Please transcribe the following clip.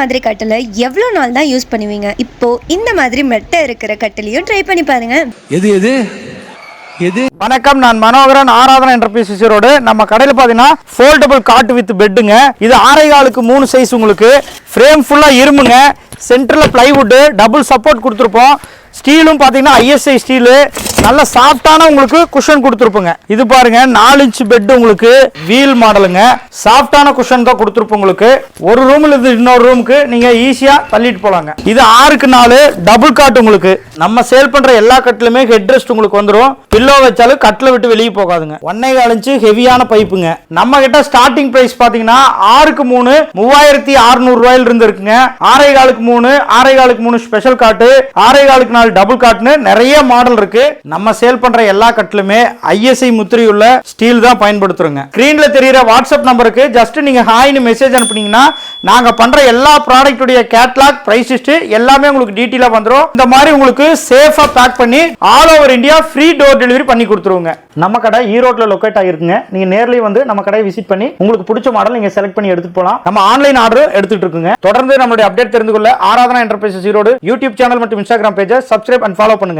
மாதிரி கட்டில எவ்வளவு நாள் தான் யூஸ் பண்ணுவீங்க? இப்போ இந்த மாதிரி மெட்டை இருக்கிற கட்டிலையும் ட்ரை பண்ணி பாருங்க. எது எது எது? வணக்கம், நான் மனோகரன், ஆராதனா என்டர்பிரைசஸ் ரோடு. நம்ம கடையில் பார்த்தீங்கன்னா ஃபோல்டபுள் காட் வித் பெட்டுங்க. இது 6.25க்கு 3 சைஸ். உங்களுக்கு ஃப்ரேம் ஃபுல்லாக இரும்புங்க, சென்டரில் பிளைவுட்டு, டபுள் சப்போர்ட் கொடுத்துருப்போம். ஸ்டீலும் பார்த்தீங்கன்னா ISI ஸ்டீலு, நல்ல சாஃப்டான உங்களுக்கு குஷன் கொடுத்துருப்போங்க. இது பாருங்க 4 இன்ச் பெட், உங்களுக்கு வீல் மாடலுங்க. சாஃப்டான குஷன் தான் கொடுத்துருப்போம். உங்களுக்கு ஒரு ரூம்ல இருந்து இன்னொரு ரூமுக்கு நீங்க ஈஸியா தள்ளிட்டு போலாங்க. இது 6க்கு 4 டபுள் காட். உங்களுக்கு நம்ம சேல் பண்ற எல்லா கட்டிலுமே ஹெட் ரெஸ்ட் உங்களுக்கு வந்துடும். பில்லோ வச்சாலும் கட்டில விட்டு வெளியே போகாதுங்க. 1.25 இன்ச் ஹெவியான பைப்புங்க. நம்ம கிட்ட ஸ்டார்டிங் பிரைஸ் பாத்தீங்கன்னா 6க்கு 3 3600 ரூபாயில இருந்து இருக்குங்க. 6.25க்கு 3, 6.25க்கு 3 ஸ்பெஷல் காட்டு, 6.25க்கு 4 டபுள் காட்னு நிறைய மாடல் இருக்கு. நம்ம சேல் பண்ற எல்லா கட்டிலுமே ISI முத்திரையுள்ள ஸ்டீல் தான் பயன்படுத்துறோங்க. ஸ்கிரீன்ல தெரியுற வாட்ஸ்அப் நம்பருக்கு ஜஸ்ட் நீங்க ஹாய்னு மெசேஜ் அனுப்புனீங்கன்னா நாங்க பண்ற எல்லா ப்ராடக்ட் உடைய கேட்டலாக், பிரைஸ் லிஸ்ட் எல்லாமே உங்களுக்கு டீடைலா வந்துரும். இந்த மாதிரி உங்களுக்கு சேஃபா பேக் பண்ணி all over India free door delivery பண்ணி கொடுத்துருவோங்க. நம்ம கடை ஈரோட்ல லொகேட் ஆகிருக்குங்க. நீங்க நேர்லயே வந்து நம்ம கடையை விசிட் பண்ணி உங்களுக்கு பிடிச்ச மாடல் நீங்க செலக்ட் பண்ணி எடுத்துட்டு போலாம். நம்ம ஆன்லைன் ஆர்டர் எடுத்துட்டு இருக்குங்க. தொடர்ந்து நம்மளுடைய அப்டேட் தெரிந்து கொள்ள Aradhana enterprises Erode YouTube channel மற்றும் இன்ஸ்டாகிராம் பேஜை சப்ஸ்கிரைப் அண்ட் ஃபாலோ பண்ணுங்க.